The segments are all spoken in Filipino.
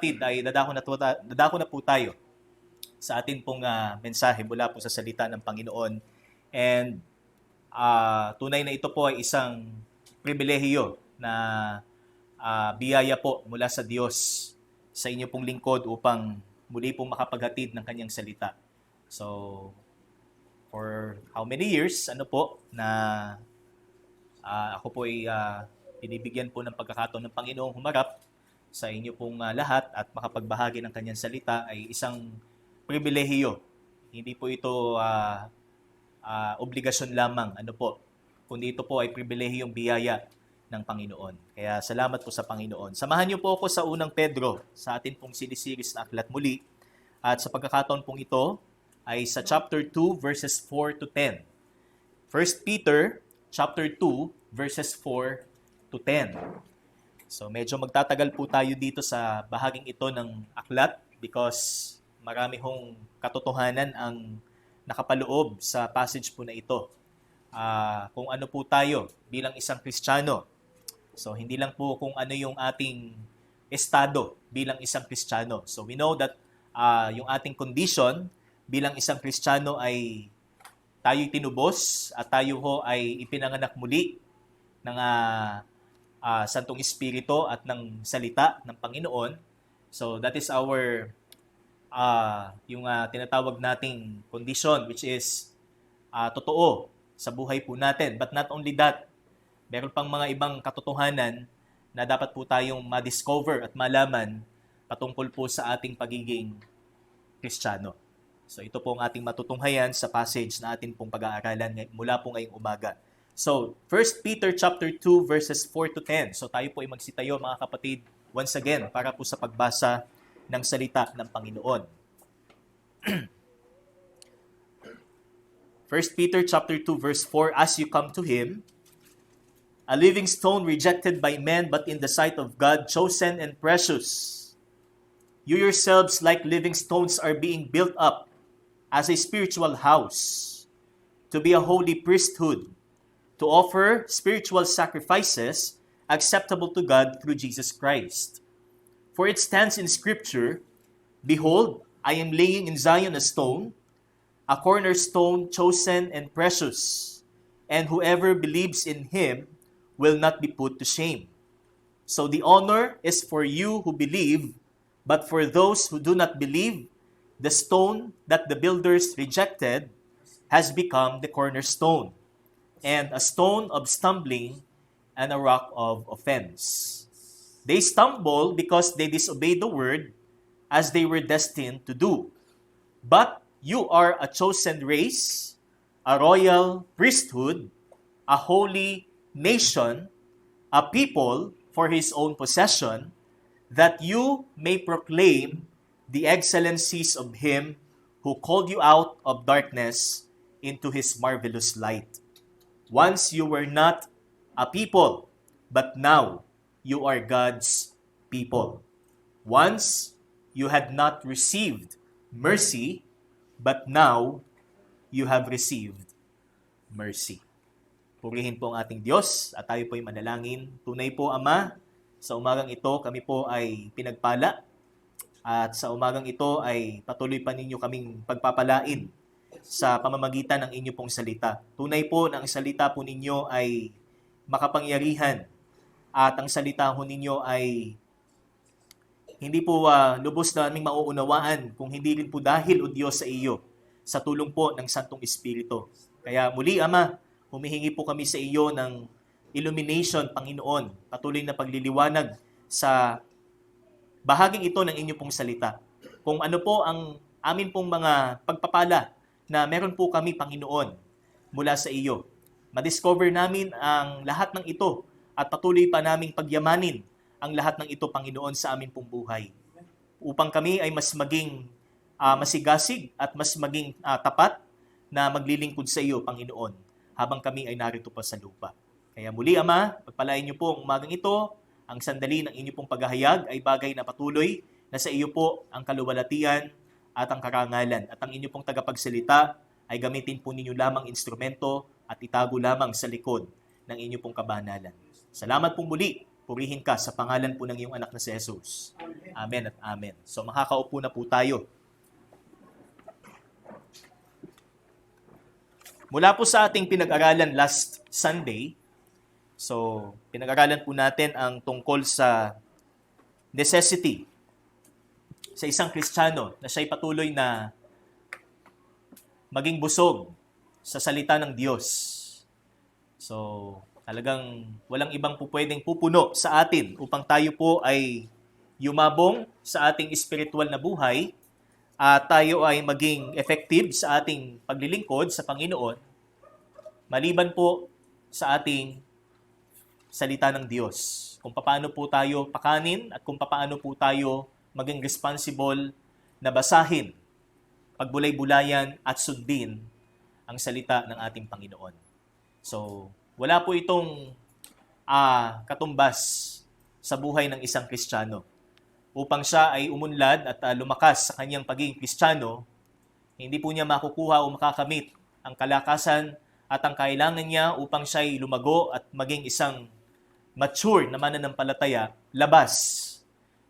ay dadako na po tayo sa atin pong mensahe mula po sa salita ng Panginoon. And tunay na ito po ay isang pribilehiyo na biyaya po mula sa Diyos sa inyo pong lingkod upang muli pong makapaghatid ng kanyang salita. So, for how many years, na ako po ay binibigyan po ng pagkakataon ng Panginoong humarap sa inyo pong lahat at makapagbahagi ng kanyang salita ay isang pribilehiyo. Hindi po ito obligasyon lamang, kundi ito po ay pribilehiyong biyaya ng Panginoon. Kaya salamat po sa Panginoon. Samahan niyo po ako sa unang Pedro, sa atin pong sinisiris na aklat muli. At sa pagkakataon pong ito ay sa chapter 2 verses 4 to 10. 1 Peter chapter 2 verses 4 to 10. So medyo magtatagal po tayo dito sa bahaging ito ng aklat because marami hong katotohanan ang nakapaloob sa passage po na ito. Kung ano po tayo bilang isang Kristiyano. So hindi lang po kung ano yung ating estado bilang isang Kristiyano. So we know that yung ating condition bilang isang Kristiyano ay tayo'y tinubos at tayo ho ay ipinanganak muli ng Santong Espiritu at ng salita ng Panginoon. So that is our yung tinatawag nating condition, which is totoo sa buhay po natin. But not only that, meron pang mga ibang katotohanan na dapat po tayong ma-discover at malaman patungkol po sa ating pagiging Kristiyano. So ito po ang ating matutunghayan sa passage na atin pong pag-aaralan mula po ngayong umaga. So, 1 Peter chapter 2 verses 4 to 10. So tayo po ay magsitayo mga kapatid once again para po sa pagbasa ng salita ng Panginoon. 1 Peter chapter 2 verse 4, as you come to him, a living stone rejected by men but in the sight of God, chosen and precious. You yourselves like living stones are being built up as a spiritual house to be a holy priesthood, to offer spiritual sacrifices acceptable to God through Jesus Christ. For it stands in Scripture, behold, I am laying in Zion a stone, a cornerstone chosen and precious, and whoever believes in him will not be put to shame. So the honor is for you who believe, but for those who do not believe, the stone that the builders rejected has become the cornerstone, and a stone of stumbling and a rock of offense. They stumble because they disobeyed the word as they were destined to do. But you are a chosen race, a royal priesthood, a holy nation, a people for his own possession, that you may proclaim the excellencies of him who called you out of darkness into his marvelous light. Once you were not a people, but now you are God's people. Once you had not received mercy, but now you have received mercy. Purihin po ang ating Diyos at tayo po ay manalangin. Tunay po, Ama, sa umagang ito kami po ay pinagpala at sa umagang ito ay patuloy pa ninyo kaming pagpapalain sa pamamagitan ng inyo pong salita. Tunay po na ang salita po ninyo ay makapangyarihan at ang salita po ninyo ay hindi po lubos na aming mauunawaan kung hindi rin po dahil o Diyos sa iyo sa tulong po ng Santong Espiritu. Kaya muli, Ama, humihingi po kami sa iyo ng illumination, Panginoon, patuloy na pagliliwanag sa bahaging ito ng inyo pong salita. Kung ano po ang amin pong mga pagpapala na meron po kami, Panginoon, mula sa iyo. Madiscover namin ang lahat ng ito at patuloy pa naming pagyamanin ang lahat ng ito, Panginoon, sa amin pong buhay. Upang kami ay mas maging masigasig at mas maging tapat na maglilingkod sa iyo, Panginoon, habang kami ay narito pa sa lupa. Kaya muli, Ama, pagpalain niyo po ang umagang ito, ang sandali ng inyo pong paghahayag ay bagay na patuloy na sa iyo po ang kaluwalhatian at ang karangalan. At ang inyo pong tagapagsalita ay gamitin po ninyo lamang instrumento at itago lamang sa likod ng inyo pong kabanalan. Salamat pong muli Purihin ka sa pangalan po ng iyong anak na si Jesus. Amen at amen. So makakaupo na po tayo. Mula po sa ating pinag-aralan last Sunday, so pinag-aralan po natin ang tungkol sa necessity sa isang Kristiyano na siya'y patuloy na maging busog sa salita ng Diyos. So, talagang walang ibang pwedeng pupuno sa atin upang tayo po ay yumabong sa ating spiritual na buhay at tayo ay maging effective sa ating paglilingkod sa Panginoon maliban po sa ating salita ng Diyos. Kung paano po tayo pakanin at kung paano po tayo maging responsible na basahin, pagbulay-bulayan at sundin ang salita ng ating Panginoon. So, wala po itong katumbas sa buhay ng isang Kristiyano. Upang siya ay umunlad at lumakas sa kanyang pagiging Kristiyano, hindi po niya makukuha o makakamit ang kalakasan at ang kailangan niya upang siya ay lumago at maging isang mature na mananampalataya labas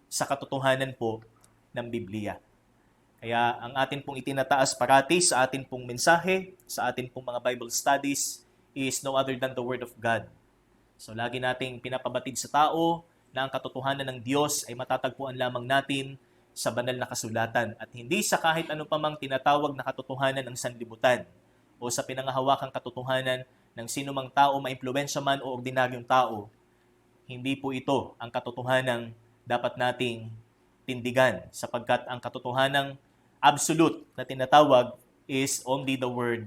sa katotohanan po ng Biblia. Kaya ang atin pong itinataas parati sa atin pong mensahe, sa atin pong mga Bible studies, is no other than the Word of God. So lagi nating pinapabatid sa tao na ang katotohanan ng Diyos ay matatagpuan lamang natin sa banal na kasulatan at hindi sa kahit ano pa mang tinatawag na katotohanan ng sanlibutan o sa pinangahawakang katotohanan ng sino mang tao, maimpluwensya man o ordinaryong tao. Hindi po ito ang katotohanang dapat nating tindigan sapagkat ang katotohanang absolute na tinatawag is only the Word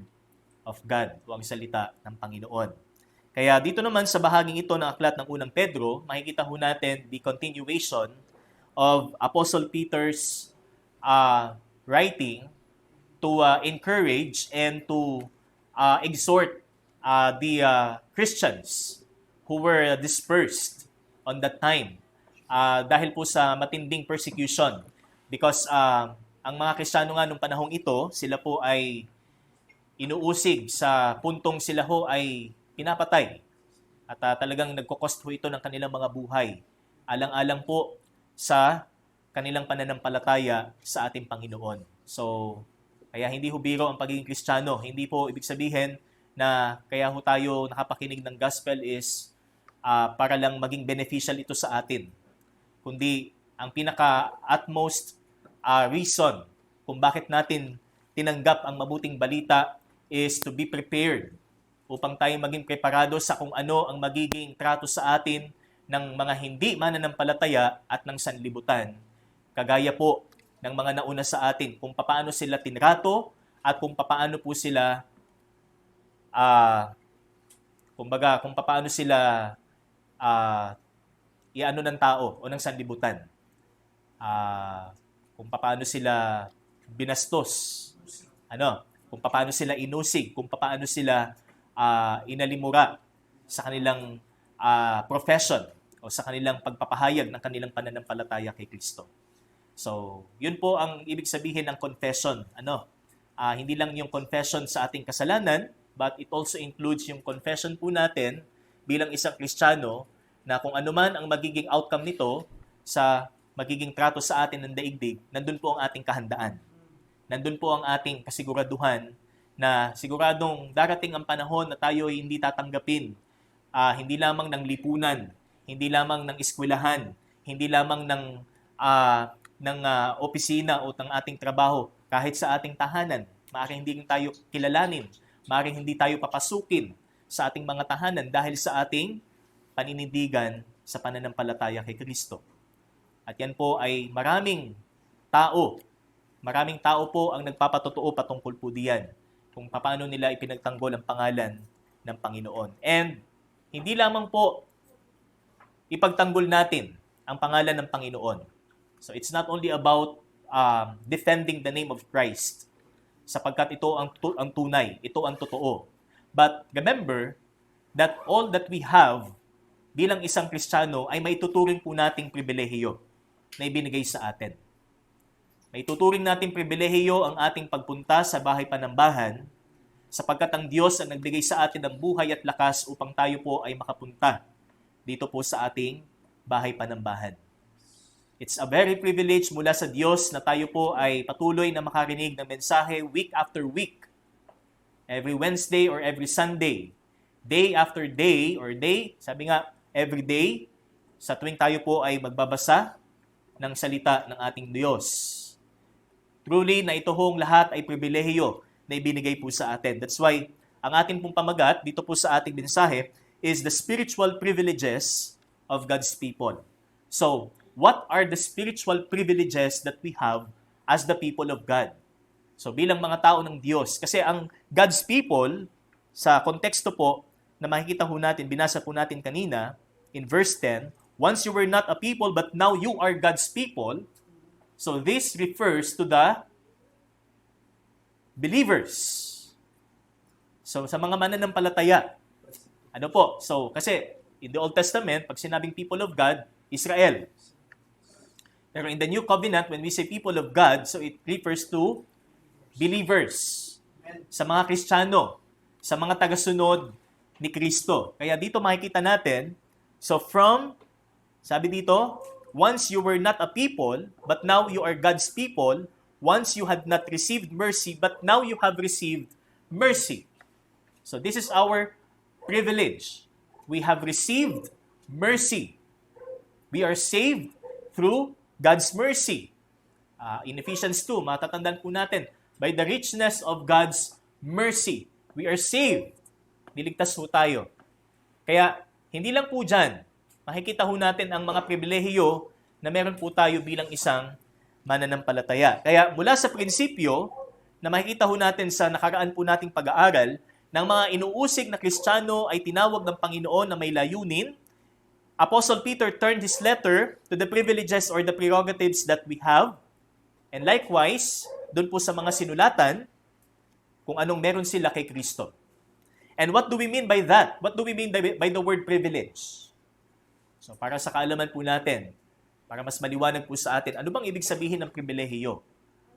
of God o ang salita ng Panginoon. Kaya dito naman sa bahaging ito ng aklat ng unang Pedro, makikita ho natin the continuation of Apostle Peter's writing to encourage and to exhort the Christians who were dispersed on that time dahil po sa matinding persecution. Because ang mga Kristiyano nga nung panahong ito, sila po ay inuusig sa puntong sila ho ay pinapatay. At talagang nagkokost ho ito ng kanilang mga buhay. Alang-alang po sa kanilang pananampalataya sa ating Panginoon. So, kaya hindi ho biro ang pagiging Kristiyano. Hindi po ibig sabihin na kaya ho tayo nakapakinig ng gospel is para lang maging beneficial ito sa atin. Kundi ang pinaka-utmost reason kung bakit natin tinanggap ang mabuting balita is to be prepared upang tayo maging preparado sa kung ano ang magiging trato sa atin ng mga hindi mananampalataya at ng sanlibutan. Kagaya po ng mga nauna sa atin, kung paano sila tinrato at kung paano po sila kung paano sila iano ng tao o ng sanlibutan. Kung paano sila binastos, kung paano sila inusig, kung paano sila inalimura sa kanilang profession o sa kanilang pagpapahayag ng kanilang pananampalataya kay Kristo. So, yun po ang ibig sabihin ng confession. Hindi lang yung confession sa ating kasalanan, but it also includes yung confession po natin bilang isang Kristiyano na kung ano man ang magiging outcome nito sa magiging trato sa atin ng daigdig, nandun po ang ating kahandaan. Nandun po ang ating kasiguraduhan na siguradong darating ang panahon na tayo ay hindi tatanggapin hindi lamang ng lipunan, hindi lamang ng eskwelahan, hindi lamang ng opisina o ng ating trabaho, kahit sa ating tahanan. Maaaring hindi tayo kilalanin, maaaring hindi tayo papasukin sa ating mga tahanan dahil sa ating paninindigan sa pananampalataya kay Kristo. At yan po ay maraming tao po ang nagpapatotoo patungkol po diyan kung paano nila ipinagtanggol ang pangalan ng Panginoon. And hindi lamang po ipagtanggol natin ang pangalan ng Panginoon. So it's not only about defending the name of Christ, sapagkat ito ang tunay, ito ang totoo. But remember that all that we have bilang isang Kristiyano ay may tuturing po nating pribilehiyo na ibinigay sa atin. May tuturing nating pribilehiyo ang ating pagpunta sa bahay panambahan sapagkat ang Diyos ang nagbigay sa atin ng buhay at lakas upang tayo po ay makapunta dito po sa ating bahay panambahan. It's a very privilege mula sa Diyos na tayo po ay patuloy na makarinig ng mensahe week after week. Every Wednesday or every Sunday. Day after day or day, sabi nga, every day, sa tuwing tayo po ay magbabasa ng salita ng ating Diyos. Truly na ito hong lahat ay pribilehiyo na ibinigay po sa atin. That's why ang ating pong pamagat dito po sa ating mensahe is the spiritual privileges of God's people. So, what are the spiritual privileges that we have as the people of God? So bilang mga tao ng Diyos, kasi ang God's people, sa konteksto po na makikita ho natin, binasa po natin kanina, in verse 10, once you were not a people, but now you are God's people. So this refers to the believers. So sa mga mananampalataya. Ano po? So kasi in the Old Testament, pag sinabing people of God, Israel. Pero in the New Covenant, when we say people of God, so it refers to believers. Sa mga Kristiyano, sa mga tagasunod ni Kristo. Kaya dito makikita natin, so from, sabi dito, once you were not a people, but now you are God's people, once you had not received mercy, but now you have received mercy. So this is our privilege. We have received mercy. We are saved through God's mercy. In Ephesians 2, matatandaan po natin, by the richness of God's mercy, we are saved. Niligtas po tayo. Kaya, hindi lang po dyan, makikita ho natin ang mga pribilehiyo na meron po tayo bilang isang mananampalataya. Kaya, mula sa prinsipyo, na makikita ho natin sa nakaraan po nating pag-aaral, ng mga inuusig na Kristiyano ay tinawag ng Panginoon na may layunin. Apostle Peter turned his letter to the privileges or the prerogatives that we have. And likewise, doon po sa mga sinulatan, kung anong meron sila kay Kristo. And what do we mean by that? What do we mean by the word privilege? So para sa kaalaman po natin, para mas maliwanag po sa atin, ano bang ibig sabihin ng pribilehiyo?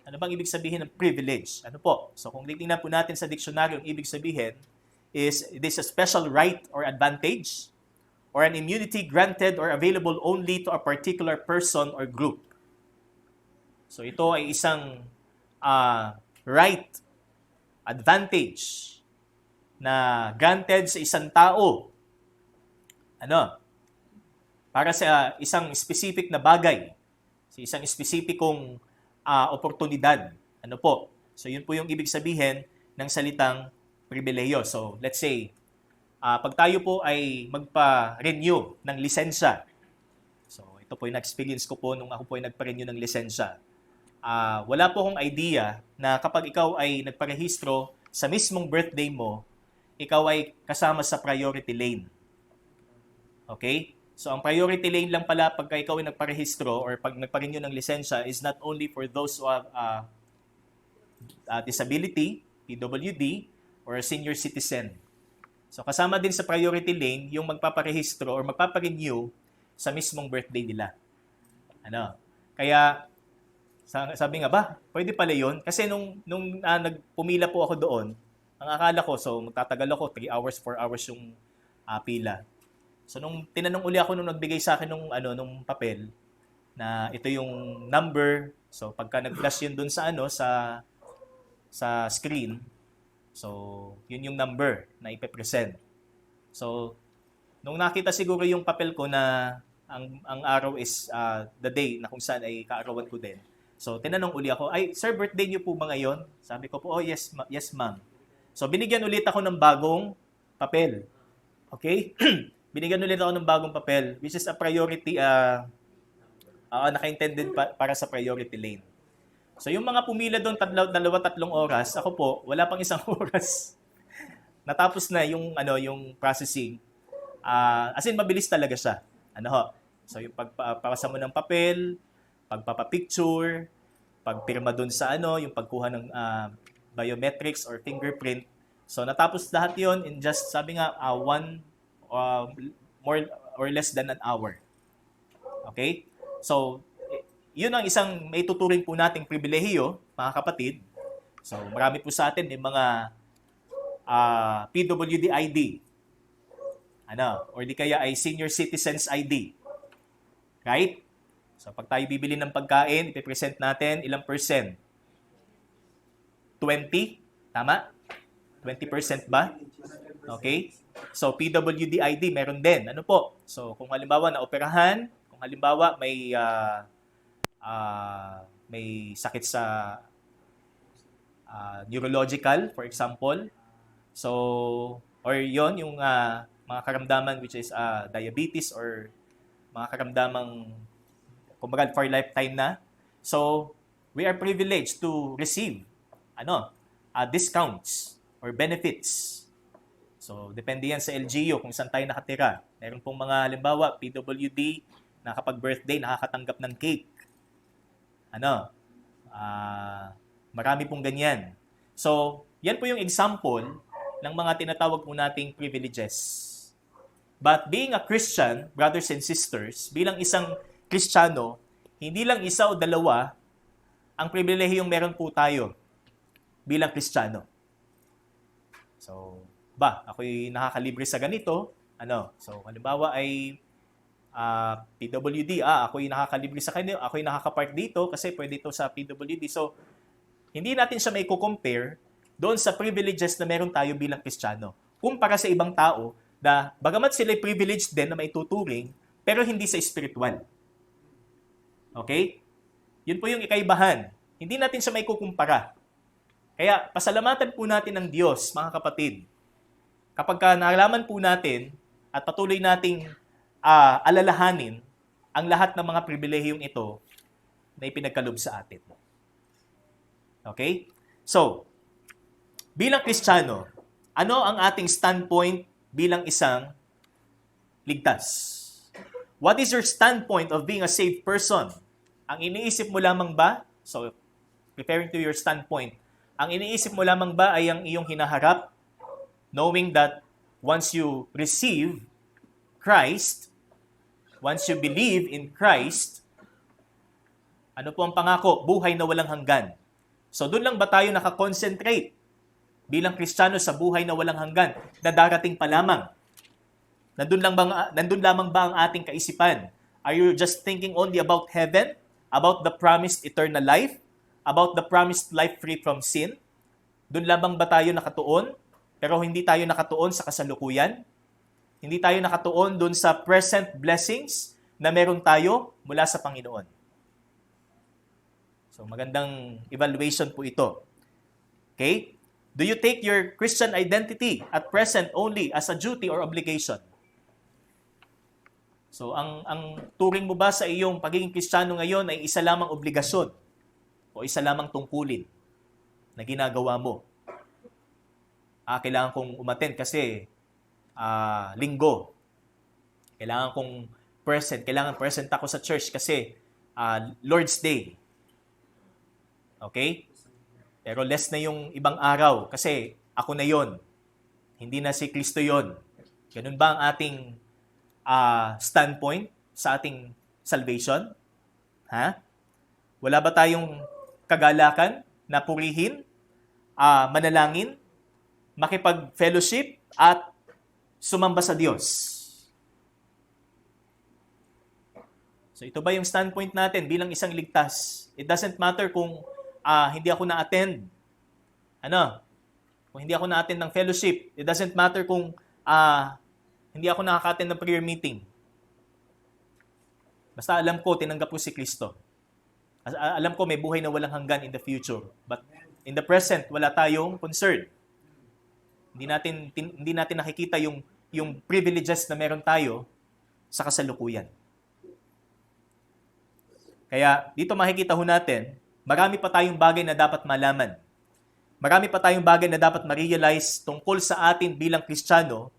Ano bang ibig sabihin ng privilege? Ano po? So kung titingnan po natin sa diksyonaryo, ang ibig sabihin is this a special right or advantage or an immunity granted or available only to a particular person or group. So ito ay isang right, advantage na granted sa isang tao. Ano? Para sa isang specific na bagay, sa isang specificong oportunidad. Ano po? So yun po yung ibig sabihin ng salitang pribilehiyo. So let's say, pag tayo po ay magpa-renew ng lisensya. So ito po yung experience ko po nung ako po ay nagpa-renew ng lisensya. Wala po akong idea na kapag ikaw ay nagparehistro sa mismong birthday mo, ikaw ay kasama sa priority lane. Okay? So, ang priority lane lang pala pagka ikaw ay nagparehistro or pag nagpa-renew ng lisensya is not only for those who have disability, PWD, or senior citizen. So, kasama din sa priority lane yung magpaparehistro or magpaparenew sa mismong birthday nila. Ano? Kaya, sabi nga ba, pwede pala yun? Kasi nung nagpumila po ako doon, ang akala ko, so magtatagal ako, 3 hours, 4 hours yung pila. So nung tinanong uli ako nung nagbigay sa akin nung papel na ito yung number, so pagka nag-flash yun doon sa sa screen, so yun yung number na ipe-present. So nung nakita siguro yung papel ko na ang araw is the day na kung saan ay kaarawan ko din. So tinanong uli ako, "Ay, sir, birthday niyo po ba ngayon?" Sabi ko po, "Oh, yes, yes, ma'am." So binigyan ulit ako ng bagong papel. Okay? Binigyan ulit ako ng bagong papel, which is a priority, naka-intended para sa priority lane. So yung mga pumila doon, 2-3 oras, ako po, wala pang 1 oras. Natapos na yung processing. As in, mabilis talaga siya. So yung pagpapasa mo ng papel, pagpapapicture, pagpirma doon sa yung pagkuha ng biometrics or fingerprint. So natapos lahat yon in just, sabi nga, more or less than an hour. Okay? So, yun ang isang may tuturing po nating pribilehiyo, mga kapatid. So, marami po sa atin yung mga PWD ID. Or di kaya ay Senior Citizens ID. Right? So, pag tayo bibili ng pagkain, ipipresent natin ilang percent? 20? Tama? 20% ba? Okay? So, PWD ID, meron din. Ano po? So, kung halimbawa naoperahan, kung halimbawa may sakit sa neurological, for example. So, or yon yung mga karamdaman which is diabetes or mga karamdamang kumbaga for lifetime na. So, we are privileged to receive discounts or benefits. So, depende yan sa LGU kung saan tayo nakatira. Meron pong mga halimbawa, PWD, na kapag birthday, nakakatanggap ng cake. Marami pong ganyan. So, yan po yung example ng mga tinatawag po nating privileges. But being a Christian, brothers and sisters, bilang isang Kristiyano, hindi lang isa o dalawa ang pribilehiyong meron po tayo bilang Kristiyano. So, ako'y nakakalibre sa ganito. So, halimbawa ay PWD, ako'y nakakalibre sa kanyo, ako'y nakaka-park dito kasi pwede ito sa PWD. So, hindi natin siya may compare doon sa privileges na meron tayo bilang Kristiyano. Kumpara sa ibang tao na bagamat sila'y privileged din na may tuturing, pero hindi sa spiritual. Okay? Yun po yung ikaibahan. Hindi natin siya may kukumpara. Kaya, pasalamatan po natin ng Diyos, mga kapatid. Kapag nalaman po natin at patuloy nating alalahanin ang lahat ng mga pribilehiyong ito na ipinagkaloob sa atin. Okay? So, bilang Kristiyano, ano ang ating standpoint bilang isang ligtas? What is your standpoint of being a saved person? Ang iniisip mo lamang ba? So, referring to your standpoint, ang iniisip mo lamang ba ay ang iyong hinaharap, knowing that once you receive Christ, once you believe in Christ, ano po ang pangako? Buhay na walang hanggan. So, doon lang ba tayo nakakonsentrate bilang Kristiyano sa buhay na walang hanggan na darating pa lamang? Nandun lamang ba ang ating kaisipan? Are you just thinking only about heaven? About the promised eternal life? About the promised life free from sin? Doon lamang ba tayo nakatuon? Pero hindi tayo nakatuon sa kasalukuyan? Hindi tayo nakatuon doon sa present blessings na meron tayo mula sa Panginoon? So, magandang evaluation po ito. Okay? Do you take your Christian identity at present only as a duty or obligation? So, ang turing mo ba sa iyong pagiging Kristiyano ngayon ay isa lamang obligasyon o isa lamang tungkulin na ginagawa mo? Kailangan kong umattend kasi linggo. Kailangan present ako sa church kasi Lord's Day. Okay? Pero less na yung ibang araw kasi ako na yon. Hindi na si Kristo yon. Ganun ba ang ating standpoint sa ating salvation? Wala ba tayong kagalakan na purihin, manalangin, makipag-fellowship, at sumamba sa Diyos? So ito ba yung standpoint natin bilang isang ligtas? It doesn't matter kung hindi ako na-attend. Kung hindi ako na-attend ng fellowship. It doesn't matter kung hindi ako nakaka-attend ng prayer meeting. Basta alam ko, tinanggap ko si Kristo. Alam ko may buhay na walang hanggan in the future. But in the present, wala tayong concern. Hindi natin nakikita yung privileges na meron tayo sa kasalukuyan. Kaya dito makikita ho natin, marami pa tayong bagay na dapat malaman. Marami pa tayong bagay na dapat ma-realize tungkol sa atin bilang Kristiyano,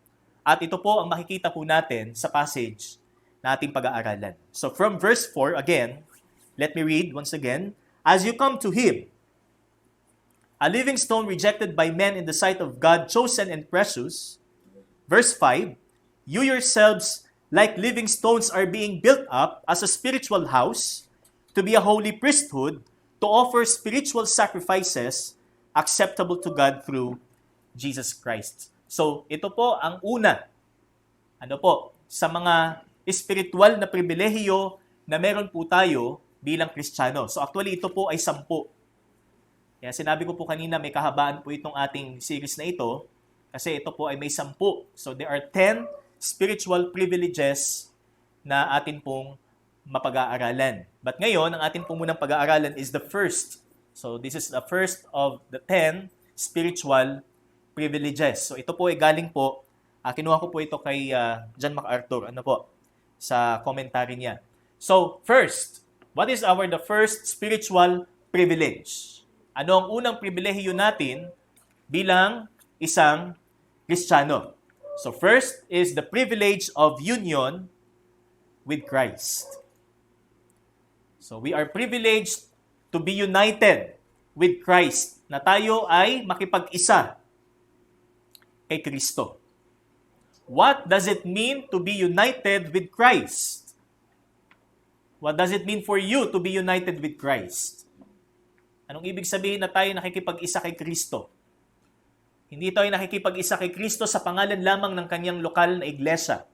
at ito po ang makikita po natin sa passage na ating pag-aaralan. So from verse 4, again, let me read once again. As you come to Him, a living stone rejected by men in the sight of God, chosen and precious. Verse 5, you yourselves, like living stones, are being built up as a spiritual house, to be a holy priesthood, to offer spiritual sacrifices acceptable to God through Jesus Christ. So, ito po ang una. Sa mga espiritual na pribilehiyo na meron po tayo bilang Kristiyano. So actually, ito po ay 10. Kaya sinabi ko po kanina, may kahabaan po itong ating series na ito kasi ito po ay may 10. So there are 10 spiritual privileges na atin pong mapag-aaralan. But ngayon, ang atin pong munang pag-aaralan is the first. So this is the first of the 10 spiritual privileges. So ito po ay galing po, kinuha ko po ito kay John MacArthur, sa commentary niya. So first, what is the first spiritual privilege? Ano ang unang pribilehiyo natin bilang isang Kristiyano? So first is the privilege of union with Christ. So we are privileged to be united with Christ, na tayo ay makipag-isa kay Kristo. What does it mean to be united with Christ? What does it mean for you to be united with Christ? Anong ibig sabihin na tayo nakikipag-isa kay Kristo? Hindi tayo nakikipag-isa kay Kristo sa pangalan lamang ng kanyang lokal na iglesia.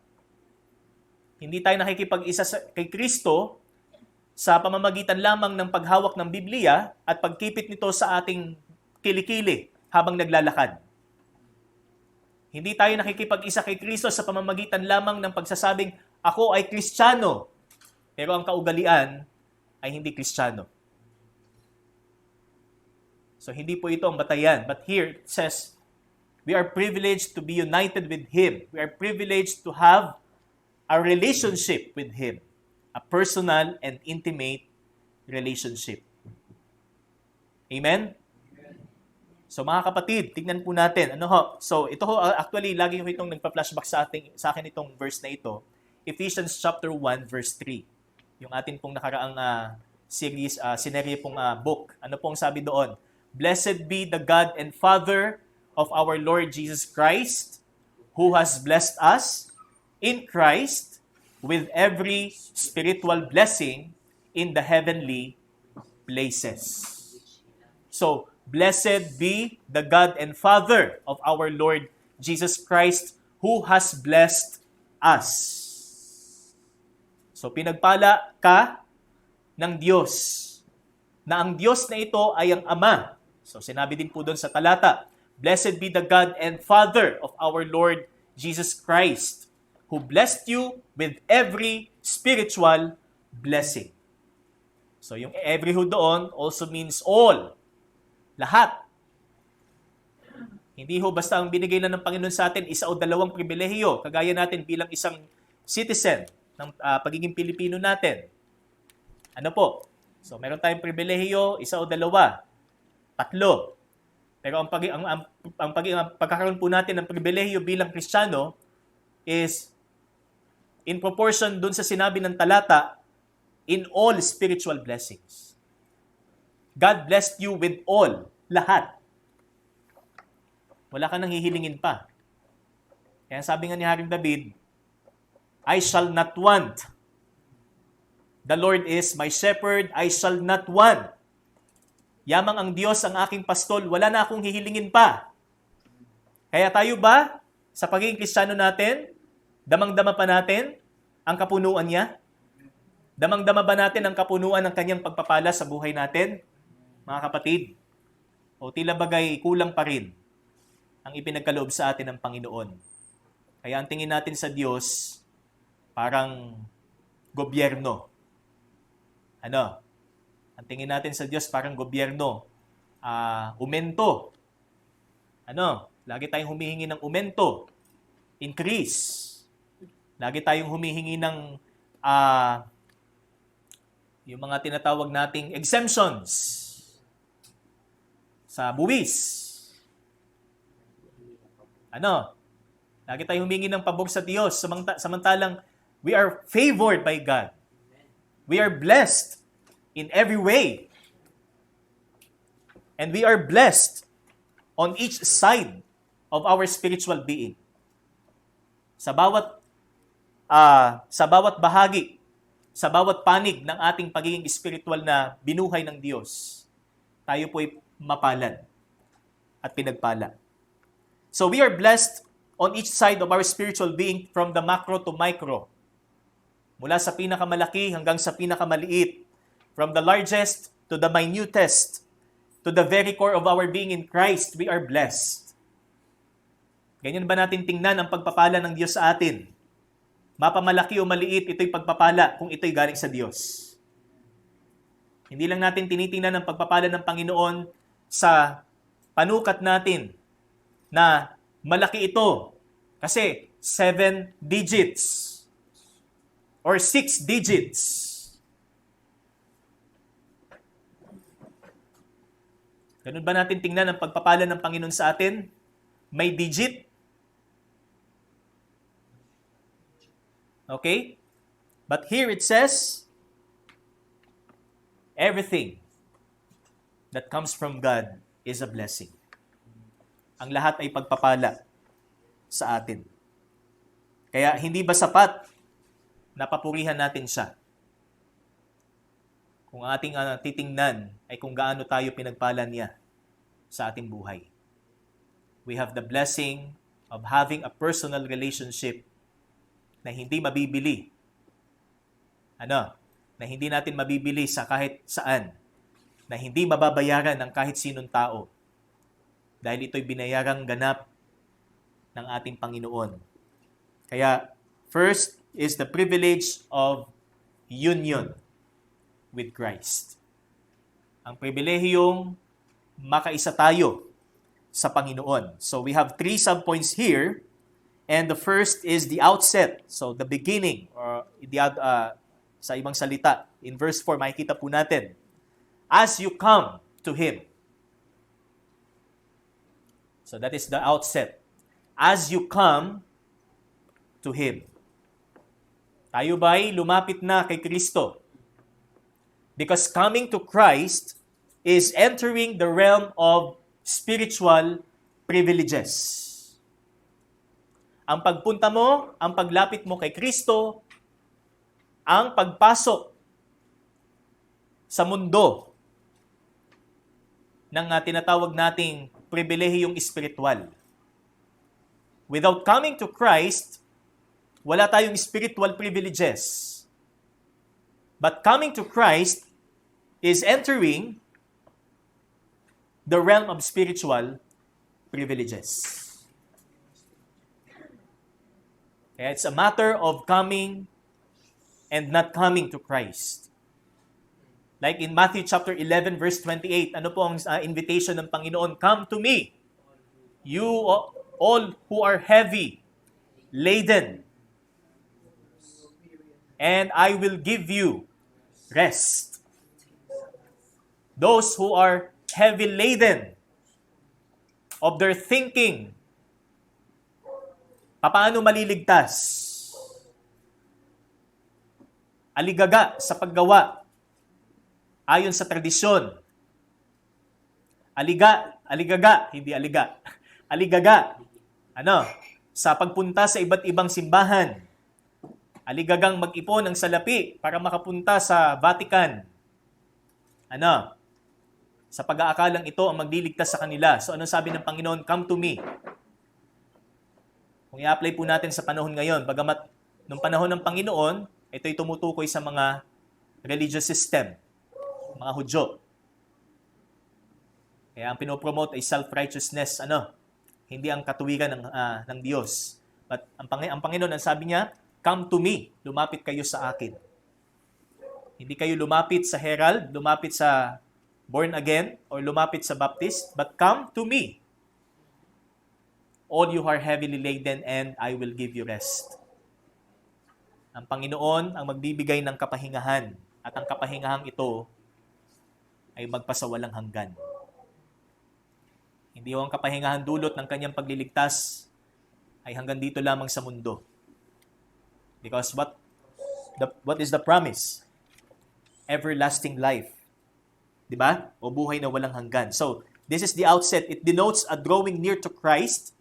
Hindi tayo nakikipag-isa kay Kristo sa pamamagitan lamang ng paghawak ng Biblia at pagkipit nito sa ating kilikili habang naglalakad. Hindi tayo nakikipag-isa kay Kristo sa pamamagitan lamang ng pagsasabing, ako ay Kristiyano, pero ang kaugalian ay hindi Kristiyano. So hindi po ito ang batayan. But here it says, we are privileged to be united with Him. We are privileged to have a relationship with Him. A personal and intimate relationship. Amen? So mga kapatid, tignan po natin. So ito actually, lagi ko itong nagpa-flashback sa akin itong verse na ito. Ephesians chapter 1, verse 3. Yung atin pong nakaraang series, sinerye pong book. Ano pong sabi doon? Blessed be the God and Father of our Lord Jesus Christ, who has blessed us in Christ with every spiritual blessing in the heavenly places. So, blessed be the God and Father of our Lord Jesus Christ, who has blessed us. So, pinagpala ka ng Diyos, na ang Diyos na ito ay ang Ama. So, sinabi din po doon sa talata, blessed be the God and Father of our Lord Jesus Christ, who blessed you with every spiritual blessing. So yung every ho doon also means all. Lahat. Hindi ho basta ang binigay na ng Panginoon sa atin, isa o dalawang pribilehiyo, kagaya natin bilang isang citizen ng pagiging Pilipino natin. Ano po? So meron tayong pribilehiyo, isa o dalawa, 3. Pero ang pagkakaroon po natin ng pribilehiyo bilang Kristiyano is in proportion dun sa sinabi ng talata, in all spiritual blessings. God blessed you with all, lahat. Wala ka nang hihilingin pa. Kaya sabi nga ni Haring David, I shall not want. The Lord is my shepherd, I shall not want. Yamang ang Diyos ang aking pastol, wala na akong hihilingin pa. Kaya tayo ba, sa pagiging Kristiyano natin, damang-dama pa natin ang kapunuan niya? Damang-dama ba natin ang kapunuan ng kanyang pagpapala sa buhay natin? Mga kapatid, o tila bagay kulang pa rin ang ipinagkaloob sa atin ng Panginoon. Kaya ang tingin natin sa Diyos, parang gobyerno. Ang tingin natin sa Diyos parang gobyerno. Umento. Lagi tayong humihingi ng umento. Increase. Lagi tayong humihingi ng yung mga tinatawag nating exemptions sa buwis. Lagi tayong humingi ng pabor sa Diyos, samantalang we are favored by God. We are blessed in every way. And we are blessed on each side of our spiritual being. Sa bawat bahagi, sa bawat panig ng ating pagiging spiritual na binuhay ng Diyos, tayo po'y mapalad at pinagpala. So we are blessed on each side of our spiritual being from the macro to micro. Mula sa pinakamalaki hanggang sa pinakamaliit. From the largest to the minutest, to the very core of our being in Christ, we are blessed. Ganyan ba natin tingnan ang pagpapala ng Diyos sa atin? Mapamalaki o maliit, ito'y pagpapala kung ito'y galing sa Diyos. Hindi lang natin tinitingnan ang pagpapala ng Panginoon sa panukat natin na malaki ito kasi 7 digits or 6 digits. Ganun ba natin tingnan ang pagpapala ng Panginoon sa atin? May digit? Okay? But here it says, everything that comes from God is a blessing. Ang lahat ay pagpapala sa atin. Kaya hindi ba sapat na papurihan natin siya? Kung ating titingnan ay kung gaano tayo pinagpala niya sa ating buhay. We have the blessing of having a personal relationship na hindi mabibili. Na hindi natin mabibili sa kahit saan. Na hindi mababayaran ng kahit sinong tao. Dahil ito'y binayarang ganap ng ating Panginoon. Kaya, first is the privilege of union with Christ. Ang pribilehiyong makaisa tayo sa Panginoon. So we have 3 subpoints here. And the first is the outset. So the beginning, or sa ibang salita, in verse 4, makikita po natin, as you come to Him. So that is the outset. As you come to Him. Tayo ba'y lumapit na kay Kristo? Because coming to Christ is entering the realm of spiritual privileges. Ang pagpunta mo, ang paglapit mo kay Kristo, ang pagpasok sa mundo ng tinatawag nating pribilehiyong espiritual. Without coming to Christ, wala tayong spiritual privileges. But coming to Christ is entering the realm of spiritual privileges. Kaya it's a matter of coming and not coming to Christ. Like in Matthew chapter 11 verse 28, ano po ang invitation ng Panginoon? Come to me, you all who are heavy laden, and I will give you rest. Those who are heavy laden of their thinking, paano maliligtas? Aligaga sa paggawa ayon sa tradisyon. Aligaga, hindi aliga. Aligaga, sa pagpunta sa iba't ibang simbahan. Aligagang mag-ipon ng salapi para makapunta sa Vatican. Sa pag-aakalang ito ang magliligtas sa kanila. So anong sabi ng Panginoon? Come to me. Kung i-apply po natin sa panahon ngayon, bagamat nung panahon ng Panginoon, ito'y tumutukoy sa mga religious system, mga Hudyo. Kaya ang pinopromote ay self-righteousness, hindi ang katuwiran ng Diyos. But ang Panginoon, ang sabi niya, come to me, lumapit kayo sa akin. Hindi kayo lumapit sa herald, lumapit sa born again, or lumapit sa baptist, but come to me. All you are heavily laden, and I will give you rest. Ang Panginoon ang magbibigay ng kapahingahan, at ang kapahingahang ito ay magpasawalang hanggan. Hindi ang kapahingahan dulot ng kanyang pagliligtas ay hanggang dito lamang sa mundo. Because what is the promise? Everlasting life. Diba? O buhay na walang hanggan. So, this is the outset. It denotes a drawing near to Christ,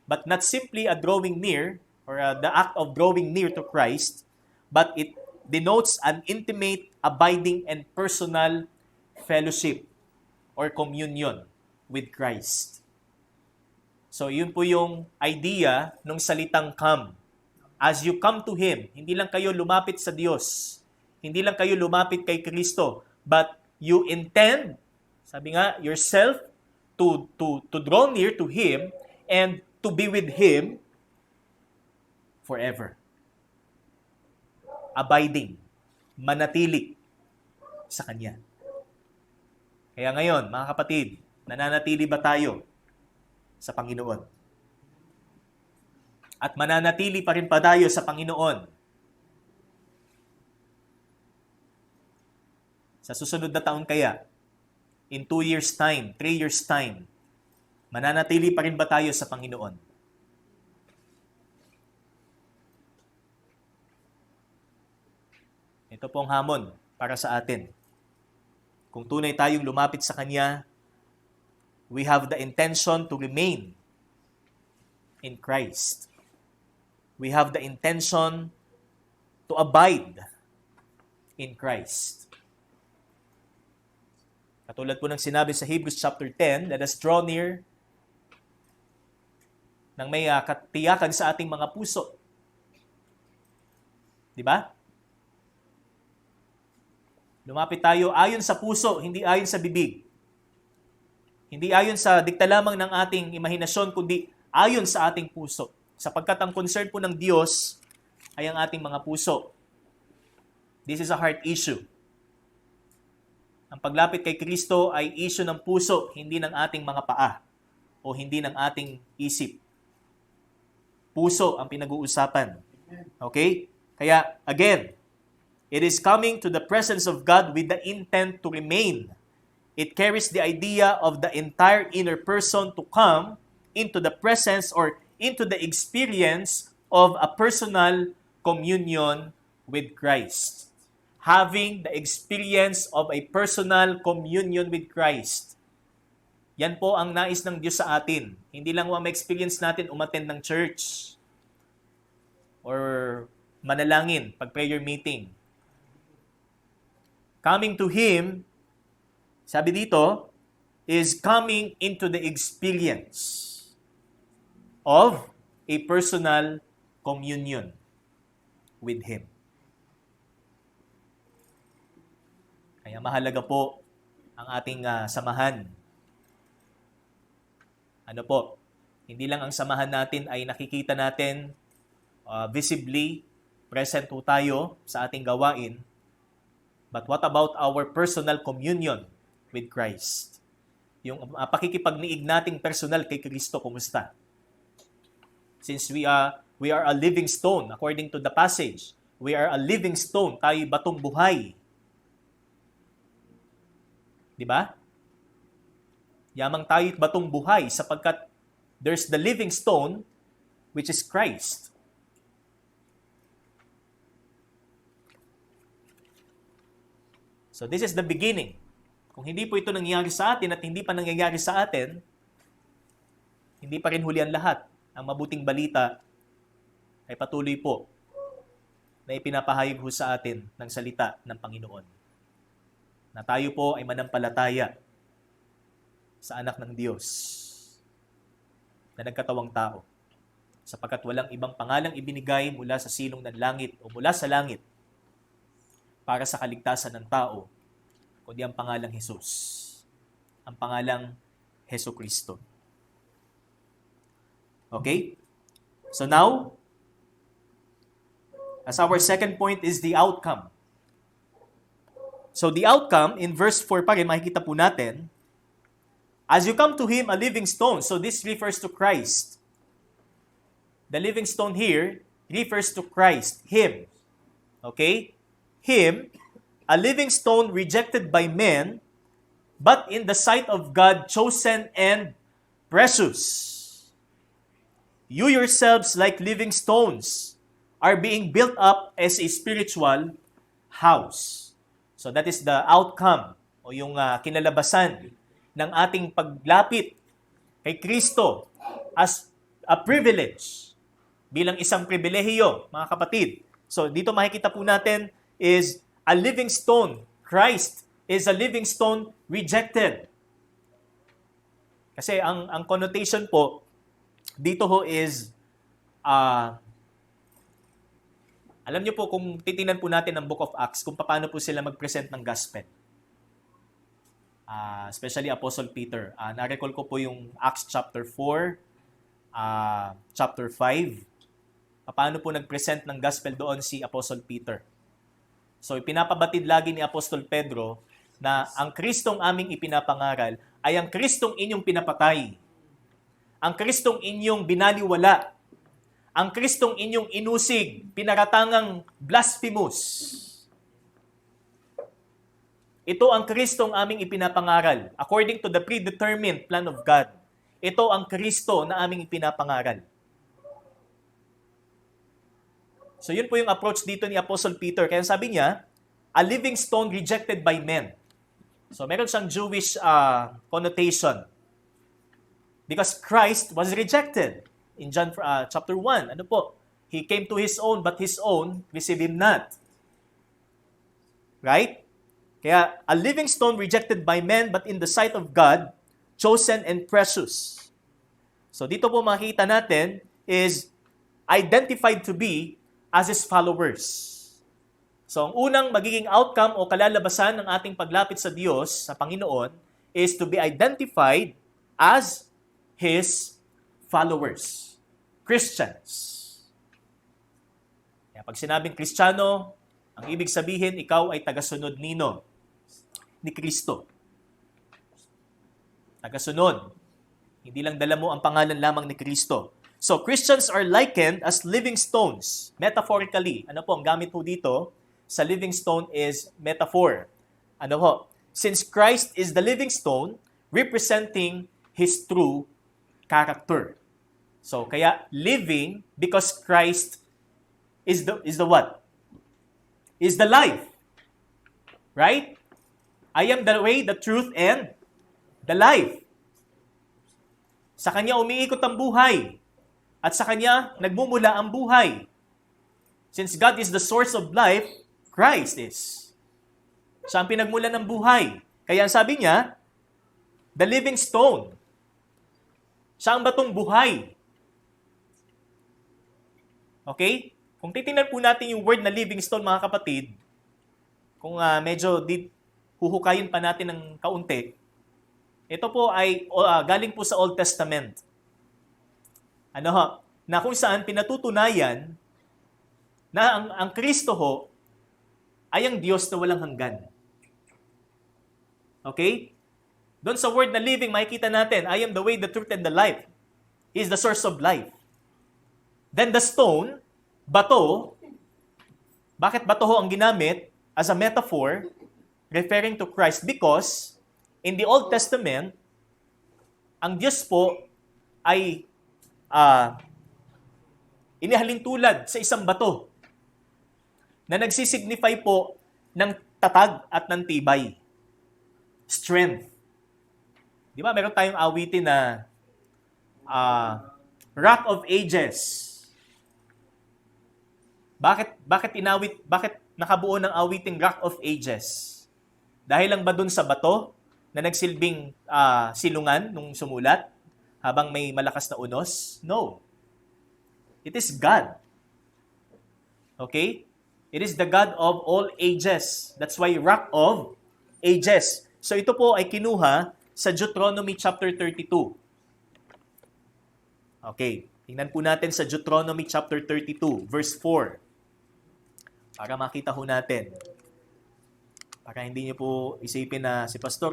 but not simply a drawing near, or the act of drawing near to Christ, but it denotes an intimate, abiding, and personal fellowship or communion with Christ. So, yun po yung idea ng salitang come. As you come to Him, hindi lang kayo lumapit sa Diyos, hindi lang kayo lumapit kay Kristo, but you intend, sabi nga, yourself to draw near to Him and to be with Him forever. Abiding, manatili sa Kanya. Kaya ngayon, mga kapatid, nananatili ba tayo sa Panginoon? At mananatili pa rin pa tayo sa Panginoon sa susunod na taon kaya, in 2 years time, 3 years time, mananatili pa rin ba tayo sa Panginoon? Ito po ang hamon para sa atin. Kung tunay tayong lumapit sa Kanya, we have the intention to remain in Christ. We have the intention to abide in Christ. Katulad po ng sinabi sa Hebrews chapter 10, let us draw near nang may katiyakan sa ating mga puso. Di ba? Lumapit tayo ayon sa puso, hindi ayon sa bibig. Hindi ayon sa dikta lamang ng ating imahinasyon, kundi ayon sa ating puso. Sapagkat ang concern po ng Diyos ay ang ating mga puso. This is a heart issue. Ang paglapit kay Kristo ay issue ng puso, hindi ng ating mga paa o hindi ng ating isip. Puso ang pinag-uusapan. Okay? Kaya, again, it is coming to the presence of God with the intent to remain. It carries the idea of the entire inner person to come into the presence or into the experience of a personal communion with Christ. Having the experience of a personal communion with Christ. Yan po ang nais ng Diyos sa atin. Hindi lang ma-experience natin umattend ng church or manalangin pag prayer meeting. Coming to Him, sabi dito, is coming into the experience of a personal communion with Him. Kaya mahalaga po ang ating samahan. Ano po? Hindi lang ang samahan natin ay nakikita natin visibly, present po tayo sa ating gawain. But what about our personal communion with Christ? Yung pakikipagniig nating personal kay Kristo, kumusta? Since we are a living stone, according to the passage, we are a living stone, tayo batong buhay. Di ba? Yamang tayo batong buhay sapagkat there's the living stone, which is Christ. So this is the beginning. Kung hindi po ito nangyayari sa atin at hindi pa nangyayari sa atin, hindi pa rin huli ang lahat. Ang mabuting balita ay patuloy po na ipinapahayag ho sa atin ng salita ng Panginoon. Na tayo po ay manampalataya sa anak ng Diyos na nagkatawang tao. Sapagkat walang ibang pangalang ibinigay mula sa silong ng langit o mula sa langit para sa kaligtasan ng tao, kundi ang pangalang Jesus. Ang pangalang Hesus Kristo. Okay? So now, as our second point is the outcome. So the outcome, in verse 4 pa rin, makikita po natin, as you come to Him, a living stone. So this refers to Christ. The living stone here refers to Christ, Him. Okay? Him, a living stone rejected by men, but in the sight of God, chosen and precious. You yourselves, like living stones, are being built up as a spiritual house. So that is the outcome o yung kinalabasan ng ating paglapit kay Kristo as a privilege, bilang isang pribilehiyo, mga kapatid. So dito makikita po natin is a living stone. Christ is a living stone rejected. Kasi ang connotation po dito ho is Alam niyo po, kung titingnan po natin ang Book of Acts, kung paano po sila mag-present ng gospel. Especially Apostle Peter. Na-recall ko po yung Acts chapter 4, chapter 5. Paano po nag-present ng gospel doon si Apostle Peter. So, ipinapabatid lagi ni Apostol Pedro na ang Kristong aming ipinapangaral ay ang Kristong inyong pinapatay. Ang Kristong inyong binaliwala. Ang Kristong inyong inusig, pinaratangang blasphemous. Ito ang Kristong aming ipinapangaral according to the predetermined plan of God. Ito ang Kristo na aming ipinapangaral. So yun po yung approach dito ni Apostle Peter. Kaya sabi niya, a living stone rejected by men. So meron siyang Jewish connotation. Because Christ was rejected. In John chapter 1, ano po? He came to His own, but His own received Him not. Right? Kaya, a living stone rejected by men, but in the sight of God, chosen and precious. So dito po makita natin is identified to be as His followers. So ang unang magiging outcome o kalalabasan ng ating paglapit sa Diyos, sa Panginoon, is to be identified as His followers. Christians. Kaya pag sinabing Kristiyano, ang ibig sabihin, ikaw ay tagasunod nino ni Kristo. Tagasunod. Hindi lang dala mo ang pangalan lamang ni Kristo. So, Christians are likened as living stones. Metaphorically. Ano po, ang gamit po dito sa living stone is metaphor. Ano po? Since Christ is the living stone, representing His true character. So, kaya living because Christ is the what? Is the life. Right? I am the way, the truth, and the life. Sa Kanya umiikot ang buhay. At sa Kanya nagmumula ang buhay. Since God is the source of life, Christ is. Siya ang pinagmula ng buhay. Kaya sabi niya, the living stone. Siya ang batong buhay. Okay? Kung titingnan po natin yung word na living stone, mga kapatid, kung medyo huhukayin pa natin ng kaunti, ito po ay galing po sa Old Testament. Na kung saan pinatutunayan na ang Kristo ho ay ang Diyos na walang hanggan. Okay? Doon sa word na living, makikita natin, I am the way, the truth, and the life. He is the source of life. Then the stone, bato, bakit bato ho ang ginamit as a metaphor referring to Christ? Because in the Old Testament, ang Diyos po ay inihalin tulad sa isang bato na nagsisignify po ng tatag at ng tibay. Strength. Di ba, meron tayong awitin na Rock of Ages. Bakit nakabuo ng awiting Rock of Ages? Dahil lang ba dun sa bato na nagsilbing silungan nung sumulat habang may malakas na unos? No. It is God. Okay? It is the God of all ages. That's why Rock of Ages. So ito po ay kinuha sa Deuteronomy chapter 32. Okay. Tingnan po natin sa Deuteronomy chapter 32, verse 4. Para makita ho natin. Para hindi niyo po isipin na si Pastor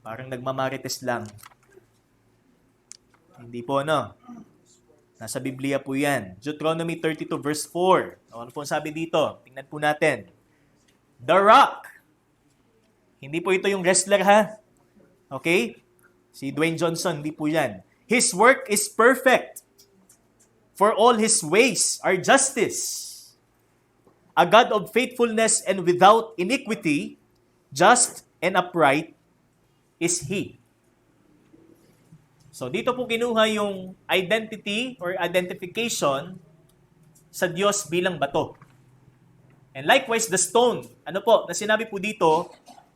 parang nagmamarites lang. Hindi po, no? Nasa Biblia po yan. Deuteronomy 32 verse 4. Ano po sabi dito? Tingnan po natin. The Rock. Hindi po ito yung wrestler, ha? Okay? Si Dwayne Johnson, hindi po yan. His work is perfect. For all His ways are justice. A God of faithfulness and without iniquity, just and upright is He. So dito po kinuha yung identity or identification sa Diyos bilang bato. And likewise, the stone, ano po, na sinabi po dito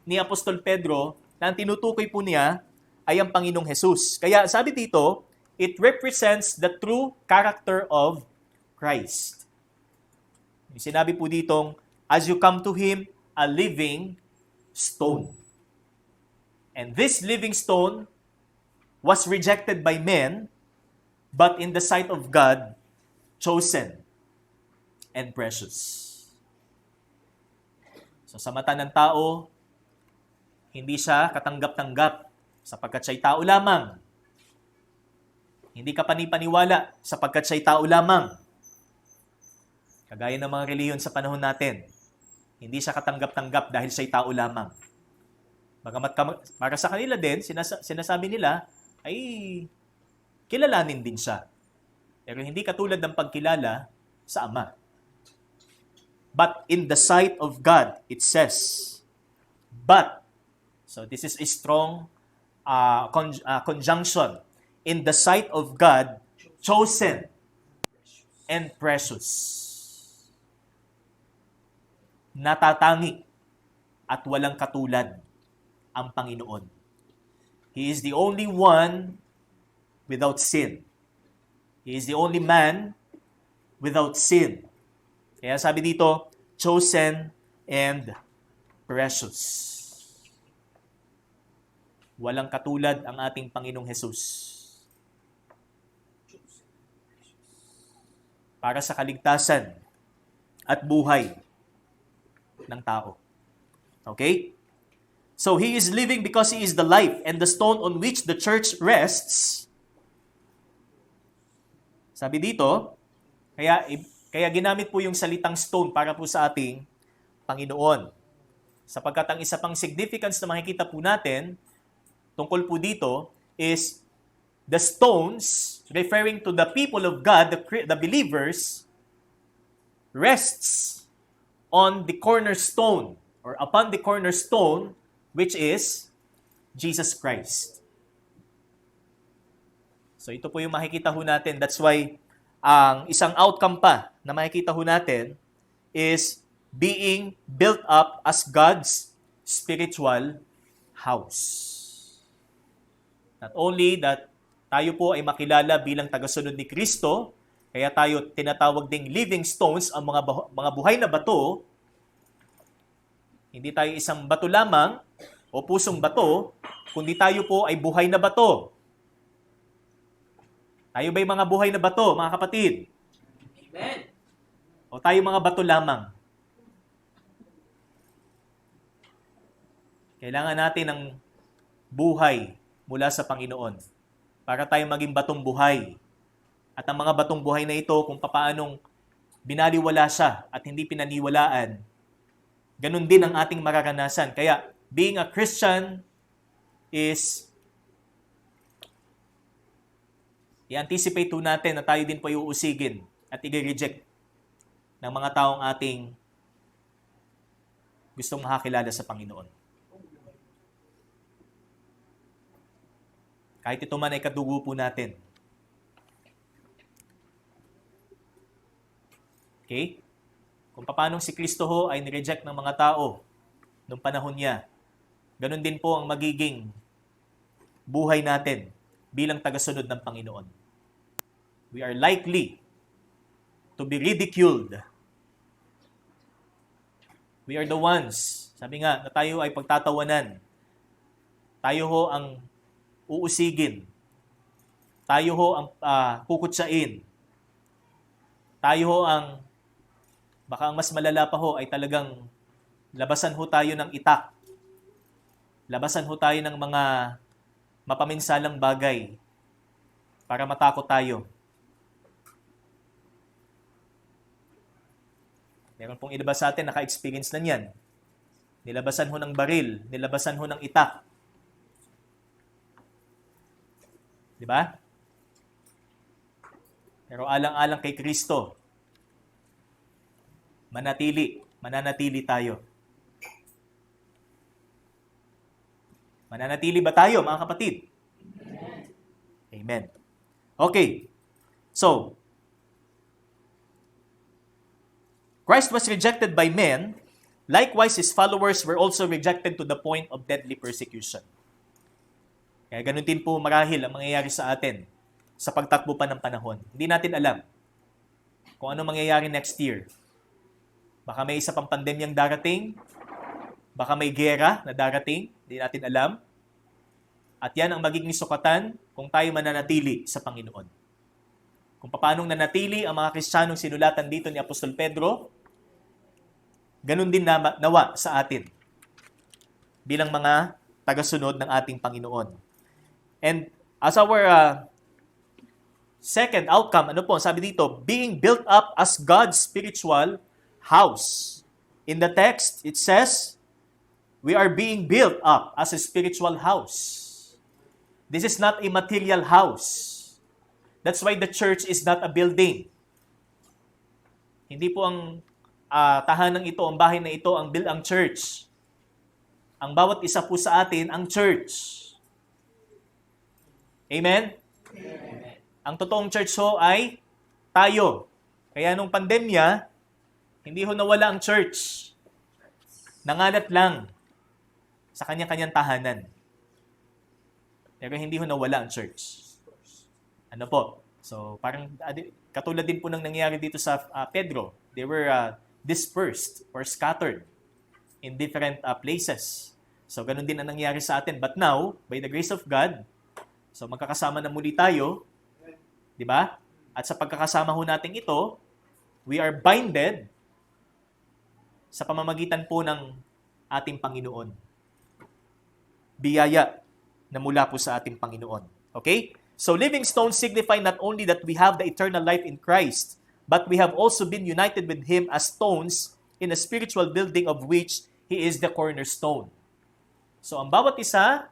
ni Apostol Pedro, na ang tinutukoy po niya ay ang Panginoong Jesus. Kaya sabi dito, it represents the true character of Christ. Sinabi po ditong, as you come to Him, a living stone. And this living stone was rejected by men, but in the sight of God, chosen and precious. So sa mata ng tao, hindi siya katanggap-tanggap sapagkat siya'y tao lamang. Hindi ka panipaniwala sapagkat siya'y tao lamang. Kagaya ng mga reliyon sa panahon natin, hindi siya katanggap-tanggap dahil siya'y tao lamang. Bagamat para sa kanila din, sinasabi nila, ay kilalanin din siya. Pero hindi katulad ng pagkilala sa Ama. But in the sight of God, it says, but, so this is a strong conjunction. In the sight of God, chosen and precious. Natatangi at walang katulad ang Panginoon. He is the only one without sin. He is the only man without sin. Kaya sabi dito, chosen and precious. Walang katulad ang ating Panginoong Hesus. Para sa kaligtasan at buhay ng tao. Okay? So, He is living because He is the life and the stone on which the church rests. Sabi dito, kaya ginamit po yung salitang stone para po sa ating Panginoon. Sapagkat ang isa pang significance na makikita po natin tungkol po dito is the stones, referring to the people of God, the believers, rests on the cornerstone or upon the cornerstone, which is Jesus Christ. So ito po yung makikita ho natin. That's why ang isang outcome pa na makikita ho natin is being built up as God's spiritual house. Not only that tayo po ay makilala bilang tagasunod ni Kristo, kaya tayo tinatawag ding living stones, ang mga buhay na bato. Hindi tayo isang bato lamang o pusong bato, kundi tayo po ay buhay na bato. Tayo ba'y mga buhay na bato, mga kapatid? Amen. O tayo mga bato lamang? Kailangan natin ng buhay mula sa Panginoon para tayo maging batong buhay. At ang mga batong buhay na ito, kung paanong binaliwala siya at hindi pinaniwalaan, ganun din ang ating mararanasan. Kaya, being a Christian is i-anticipate po natin na tayo din po iuusigin at i-reject ng mga taong ating gustong makakilala sa Panginoon. Kahit ito man ay kadugo po natin. Okay? Kung paano si Kristo ho ay nireject ng mga tao noong panahon niya, ganun din po ang magiging buhay natin bilang tagasunod ng Panginoon. We are likely to be ridiculed. We are the ones, sabi nga, na tayo ay pagtatawanan. Tayo ho ang uusigin. Tayo ho ang kukutsain. Tayo ho ang, baka ang mas malala pa ho ay talagang labasan ho tayo ng itak. Labasan ho tayo ng mga mapaminsalang bagay para matakot tayo. Meron pong ilabas sa atin, naka-experience na niyan. Nilabasan ho ng baril, nilabasan ho ng itak. Di ba? Pero alang-alang kay Kristo, mananatili tayo. Mananatili ba tayo, mga kapatid? Amen. Okay. So, Christ was rejected by men. Likewise, His followers were also rejected to the point of deadly persecution. Kaya ganun din po marahil ang mangyayari sa atin sa pagtakbo pa ng panahon. Hindi natin alam kung ano mangyayari next year. Baka may isa pang pandemyang darating. Baka may gera na darating. Hindi natin alam. At yan ang magiging sukatan kung tayo mananatili sa Panginoon. Kung paanong nanatili ang mga Kristiyanong sinulatan dito ni Apostol Pedro, ganun din nawa sa atin bilang mga tagasunod ng ating Panginoon. And as our second outcome, ano po, sabi dito, being built up as God's spiritual house. In the text, it says, we are being built up as a spiritual house. This is not a material house. That's why the church is not a building. Hindi po ang tahanang ito, ang bahay na ito, ang church. Ang bawat isa po sa atin, ang church. Amen? Amen. Ang totoong church ho ay tayo. Kaya nung pandemya, hindi ho nawala ang church. Nangalat lang sa kanya-kanyang tahanan. Pero hindi ho nawala ang church. Ano po? So, parang katulad din po ng nangyari dito sa Pedro. They were dispersed or scattered in different places. So, ganun din ang nangyari sa atin. But now, by the grace of God, so magkakasama na muli tayo. Di ba? At sa pagkakasama ho natin ito, we are binded sa pamamagitan po ng ating Panginoon. Biyaya na mula po sa ating Panginoon. Okay? So living stones signify not only that we have the eternal life in Christ, but we have also been united with Him as stones in a spiritual building of which He is the cornerstone. So ang bawat isa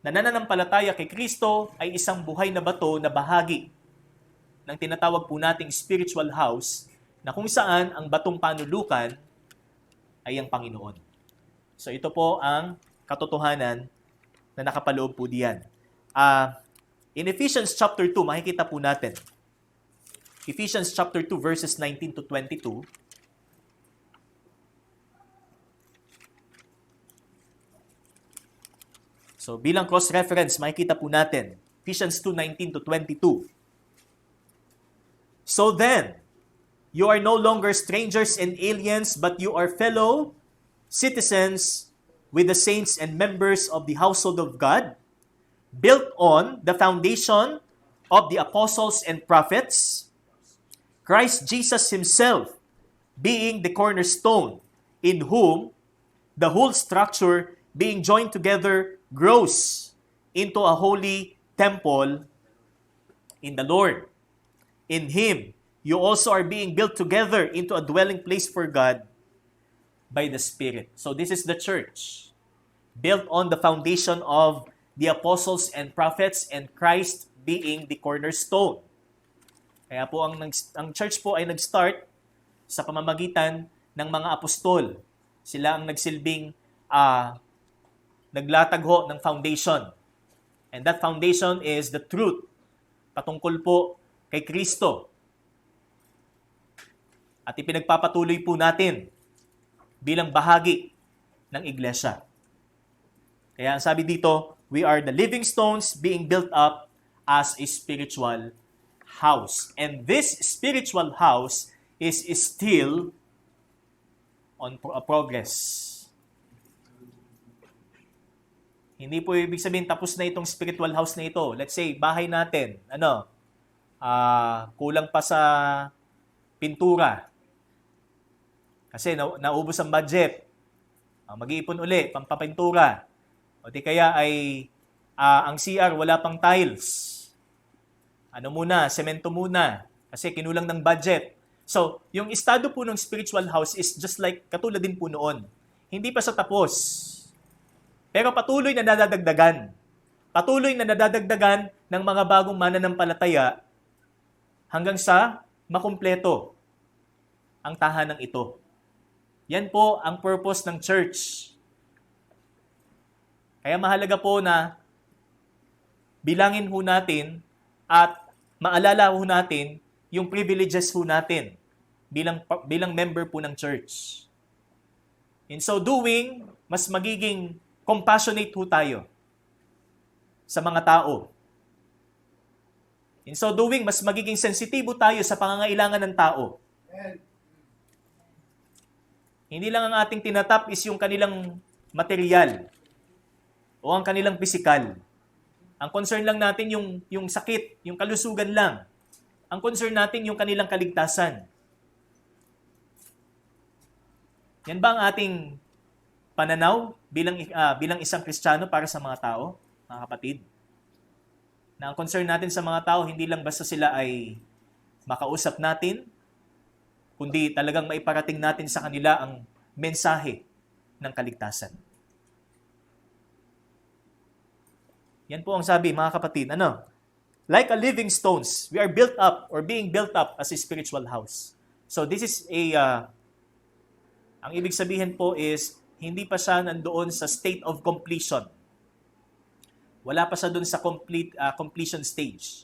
na nananampalataya kay Kristo ay isang buhay na bato na bahagi ng tinatawag po nating spiritual house na kung saan ang batong panulukan ay ang Panginoon. So ito po ang katotohanan na nakapaloob po diyan. In Ephesians chapter 2, makikita po natin. Ephesians chapter 2, verses 19 to 22. So bilang cross-reference, makikita po natin. Ephesians 2, 19 to 22. So then, you are no longer strangers and aliens, but you are fellow citizens with the saints and members of the household of God, built on the foundation of the apostles and prophets, Christ Jesus Himself being the cornerstone, in whom the whole structure being joined together grows into a holy temple in the Lord. In Him, you also are being built together into a dwelling place for God by the Spirit. So this is the church, built on the foundation of the apostles and prophets and Christ being the cornerstone. Kaya po ang church po ay nag-start sa pamamagitan ng mga apostol. Sila ang nagsilbing naglatag ho ng foundation. And that foundation is the truth patungkol po kay Kristo. At ipinagpapatuloy po natin bilang bahagi ng iglesia. Kaya ang sabi dito, we are the living stones being built up as a spiritual house. And this spiritual house is still on progress. Hindi po ibig sabihin tapos na itong spiritual house na ito. Let's say, bahay natin, kulang pa sa pintura. Kasi naubos ang budget. Mag-iipon uli, pampapintura. O di kaya ay ang CR wala pang tiles. Semento muna. Kasi kinulang ng budget. So, yung estado po ng spiritual house is just like katulad din po noon. Hindi pa sa tapos. Pero patuloy na nadadagdagan. Patuloy na nadadagdagan ng mga bagong mananampalataya hanggang sa makumpleto ang tahanang ito. Yan po ang purpose ng church. Kaya mahalaga po na bilangin ho natin at maalala ho natin yung privileges ho natin bilang member po ng church. In so doing, mas magiging compassionate ho tayo sa mga tao. In so doing, mas magiging sensitibo tayo sa pangangailangan ng tao. Hindi lang ang ating tinatap is yung kanilang material o ang kanilang pisikal. Ang concern lang natin yung sakit, yung kalusugan lang. Ang concern natin yung kanilang kaligtasan. Yan ba ang ating pananaw bilang isang Kristiyano para sa mga tao, mga kapatid? Na ang concern natin sa mga tao, hindi lang basta sila ay makausap natin, kundi talagang maiparating natin sa kanila ang mensahe ng kaligtasan. Yan po ang sabi, mga kapatid. Like a living stones, we are built up or being built up as a spiritual house. So this is ang ibig sabihin po is, hindi pa siya nandoon sa state of completion. Wala pa siya doon sa completion stage.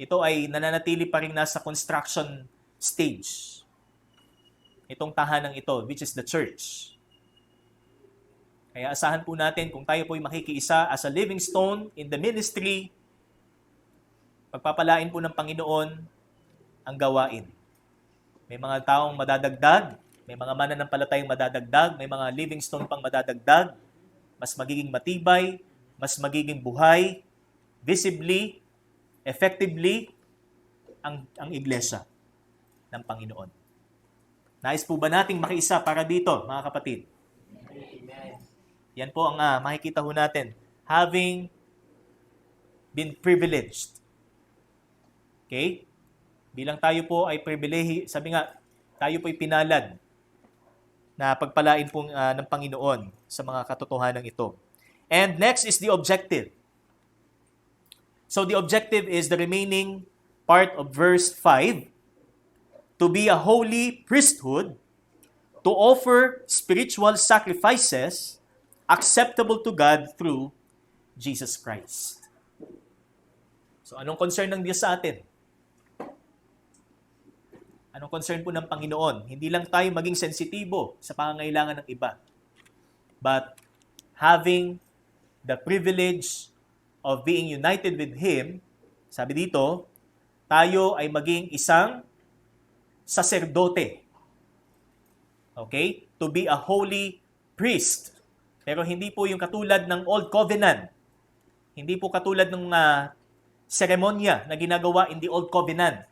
Ito ay nananatili pa rin nasa construction stage. Itong tahanang ito, which is the church. Kaya asahan po natin kung tayo po ay makikiisa as a living stone in the ministry, pagpapalain po ng Panginoon ang gawain. May mga taong madadagdag, may mga mananampalatayang madadagdag, may mga living stone pang madadagdag, mas magiging matibay, mas magiging buhay, visibly, effectively, ang iglesia ng Panginoon. Nais po ba nating makiisa para dito, mga kapatid? Amen. Yan po ang makikita ho natin. Having been privileged. Okay? Bilang tayo po ay pribilehi, sabi nga, tayo po ay pinalad na pagpalain po ng Panginoon sa mga katotohanan ito. And next is the objective. So the objective is the remaining part of verse 5, to be a holy priesthood, to offer spiritual sacrifices acceptable to God through Jesus Christ. So anong concern ng Diyos sa atin? Anong concern po ng Panginoon? Hindi lang tayo maging sensitibo sa pangangailangan ng iba, but having the privilege of being united with Him, sabi dito, tayo ay maging isang saserdote. Okay? To be a holy priest. Pero hindi po yung katulad ng Old Covenant. Hindi po katulad ng seremonya na ginagawa in the Old Covenant.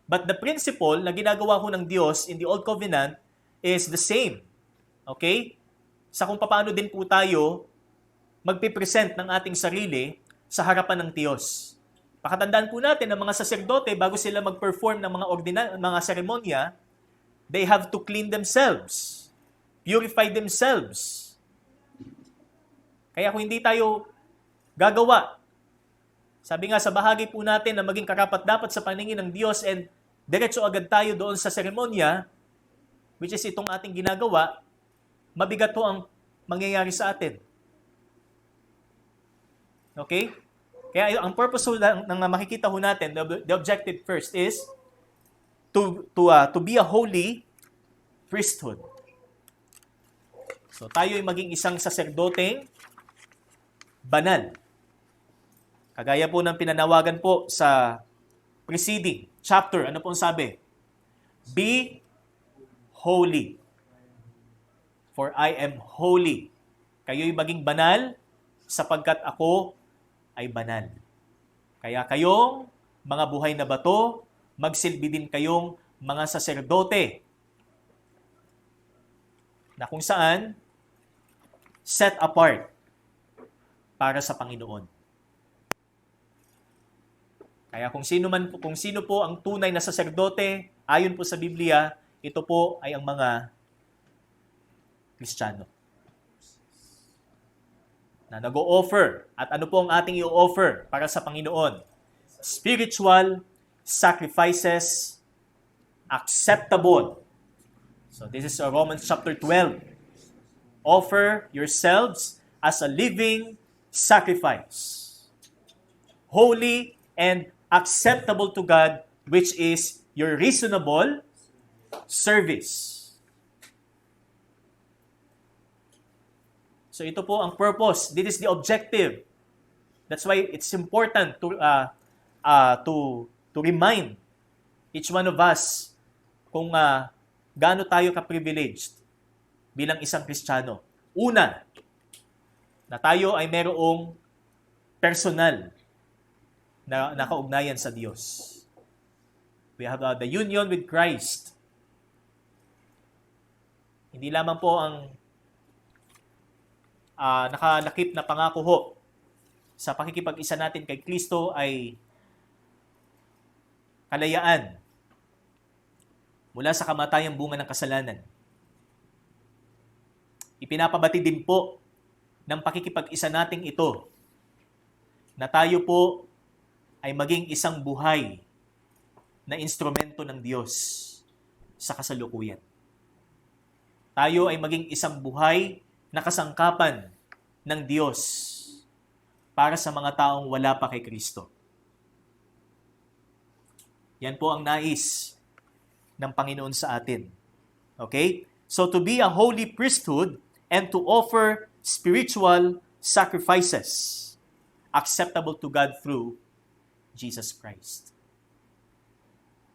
But the principle na ginagawa ho ng Diyos in the Old Covenant is the same. Okay? Sa kung paano din po tayo magpipresent ng ating sarili sa harapan ng Diyos. Pakatandaan po natin ng mga saserdote, bago sila mag-perform ng mga seremonya, they have to clean themselves, purify themselves. Kaya kung hindi tayo gagawa, sabi nga sa bahagi po natin na maging karapat-dapat sa paningin ng Diyos and diretso agad tayo doon sa seremonya, which is itong ating ginagawa, mabigat po ang mangyayari sa atin. Okay? Kaya ang purpose ng makikita ho natin, the objective first is to be a holy priesthood. So tayo ay maging isang saserdoteng banal. Kagaya po ng pinanawagan po sa preceding chapter, ano pong sabi? Be holy, for I am holy. Kayo'y maging banal, sapagkat ako ay banal. Kaya kayong mga buhay na bato, magsilbi din kayong mga saserdote, na kung saan set apart para sa Panginoon. Kaya kung sino po ang tunay na saserdote, ayon po sa Biblia, ito po ay ang mga Kristiyano na nag-o-offer. At ano po ang ating i-offer para sa Panginoon? Spiritual sacrifices acceptable. So this is Romans chapter 12. Offer yourselves as a living sacrifice, holy and acceptable to God, which is your reasonable service. So ito po ang purpose. This is the objective. That's why it's important to remind each one of us kung gaano tayo ka-privileged bilang isang Kristiyano. Una, na tayo ay merong personal na nakaugnayan sa Diyos. We have the union with Christ. Hindi lamang po ang nakalakip na pangako ho sa pakikipag-isa natin kay Kristo ay kalayaan mula sa kamatayang bunga ng kasalanan. Ipinapabati din po ng pakikipag-isa nating ito na tayo po ay maging isang buhay na instrumento ng Diyos sa kasalukuyan. Tayo ay maging isang buhay na kasangkapan ng Diyos para sa mga taong wala pa kay Kristo. Yan po ang nais ng Panginoon sa atin. Okay? So to be a holy priesthood and to offer spiritual sacrifices acceptable to God through Jesus Christ.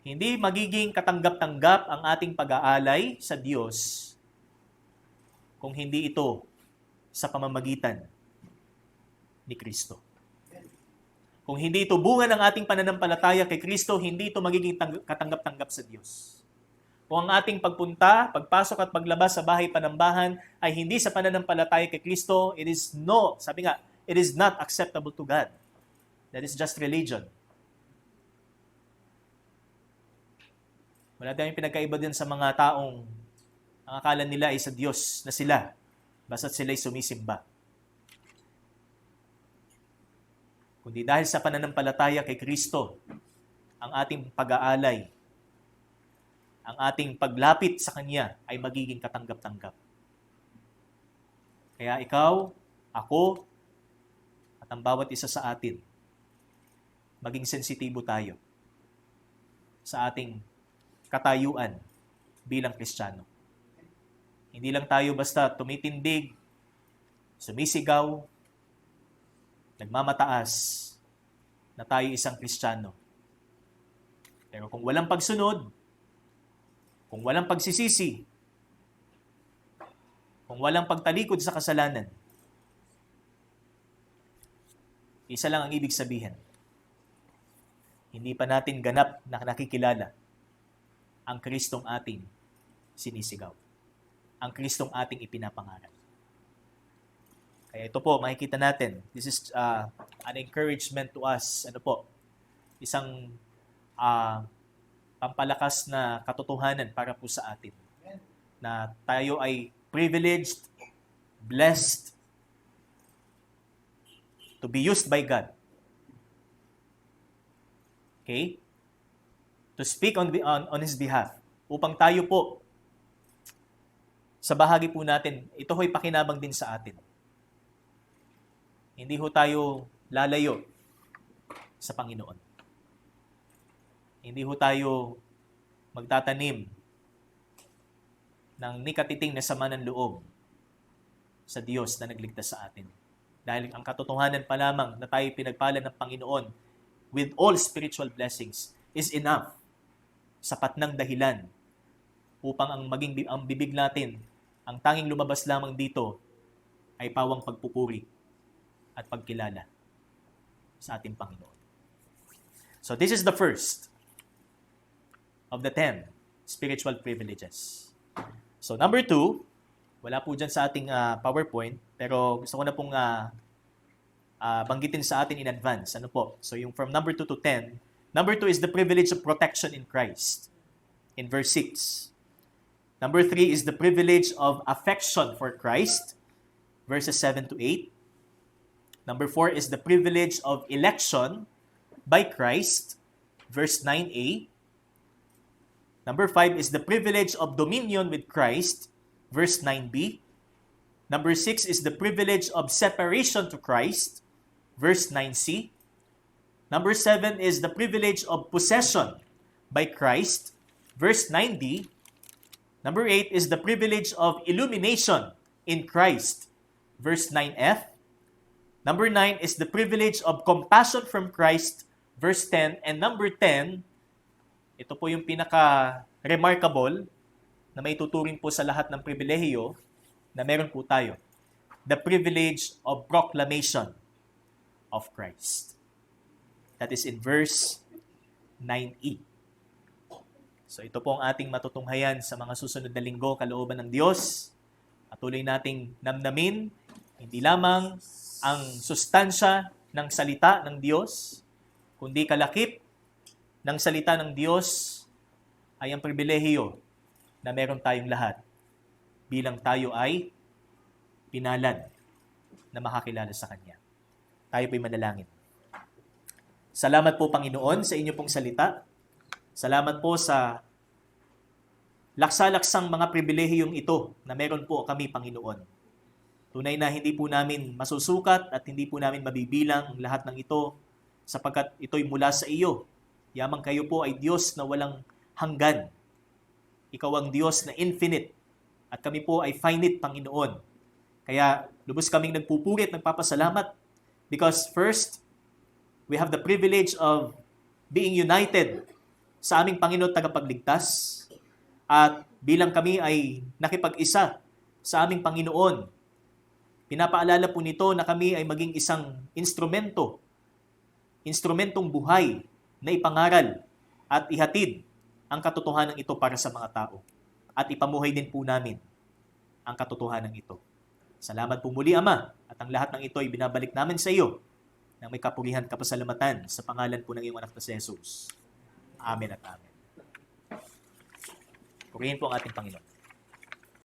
Hindi magiging katanggap-tanggap ang ating pag-aalay sa Diyos kung hindi ito sa pamamagitan ni Kristo. Kung hindi ito bunga ng ating pananampalataya kay Kristo, hindi ito magiging katanggap-tanggap sa Diyos. Kung ang ating pagpunta, pagpasok at paglabas sa bahay panambahan ay hindi sa pananampalataya kay Kristo, it is not acceptable to God. That is just religion. Wala tayong pinagkaiba din sa mga taong ang akala nila ay sa Diyos na sila, basta't sila'y sumisimba. Kundi dahil sa pananampalataya kay Kristo, ang ating pag-aalay, ang ating paglapit sa Kanya ay magiging katanggap-tanggap. Kaya ikaw, ako, at ang bawat isa sa atin, maging sensitibo tayo sa ating katayuan bilang Kristiyano. Hindi lang tayo basta tumitindig, sumisigaw, nagmamataas na tayo isang Kristiyano. Pero kung walang pagsunod, kung walang pagsisisi, kung walang pagtalikod sa kasalanan, isa lang ang ibig sabihin. Hindi pa natin ganap na nakikilala ang Kristong ating sinisigaw. Ang Kristong ating ipinapangaral. Kaya ito po, makikita natin, this is an encouragement to us. Ano po? Isang pampalakas na katotohanan para po sa atin. Na tayo ay privileged, blessed, to be used by God. Okay? To speak on His behalf. Upang tayo po, sa bahagi po natin, ito ho'y pakinabang din sa atin. Hindi ho tayo lalayo sa Panginoon. Hindi ho tayo magtatanim ng nikatiting na sama ng loob sa Diyos na nagligtas sa atin. Dahil ang katotohanan pa lamang na tayo pinagpala ng Panginoon with all spiritual blessings is enough. Sapat ng dahilan upang ang bibig natin, ang tanging lumabas lamang dito ay pawang pagpupuri at pagkilala sa ating Panginoon. So this is the first of the 10 spiritual privileges. So number 2, wala po dyan sa ating PowerPoint, pero gusto ko na pong banggitin sa atin in advance. Ano po? So yung from number 2 to 10, number 2 is the privilege of protection in Christ. In verse 6. Number 3 is the privilege of affection for Christ. Verses 7 to 8. Number 4 is the privilege of election by Christ. Verse 9a. Number 5 is the privilege of dominion with Christ. Verse 9b. Number 6 is the privilege of separation to Christ. Verse 9c. Number 7 is the privilege of possession by Christ. Verse 9d. Number 8 is the privilege of illumination in Christ. Verse 9f. Number 9 is the privilege of compassion from Christ. Verse 10. And number 10, ito po yung pinaka-remarkable na may tuturing po sa lahat ng pribilehiyo. na meron po tayo. The privilege of proclamation of Christ. That is in verse 9e. So ito po ang ating matutunghayan sa mga susunod na linggo, kalooban ng Diyos. Patuloy nating namnamin, hindi lamang ang sustansya ng salita ng Diyos, kundi kalakip ng salita ng Diyos ay ang pribilehiyo na meron tayong lahat bilang tayo ay pinalad na makakilala sa Kanya. Tayo po'y manalangin. Salamat po, Panginoon, sa inyo pong salita. Salamat po sa laksa-laksang mga pribilehiyong ito na meron po kami, Panginoon. Tunay na hindi po namin masusukat at hindi po namin mabibilang ang lahat ng ito sapagkat ito'y mula sa iyo. Yamang kayo po ay Diyos na walang hanggan. Ikaw ang Diyos na infinite at kami po ay finite, Panginoon. Kaya lubos kaming nagpupurit, nagpapasalamat because first, we have the privilege of being united sa aming Panginoon tagapagligtas at bilang kami ay nakipag-isa sa aming Panginoon, pinapaalala po nito na kami ay maging isang instrumentong buhay na ipangaral at ihatid ang katotohanan ito para sa mga tao at ipamuhay din po namin ang katotohanan ito. Salamat po muli, Ama, at ang lahat ng ito ay binabalik namin sa iyo nang may kapurihan kapasalamatan sa pangalan po ng iyong anak na si Jesus. Amen at amen. Purihin po ang ating Panginoon.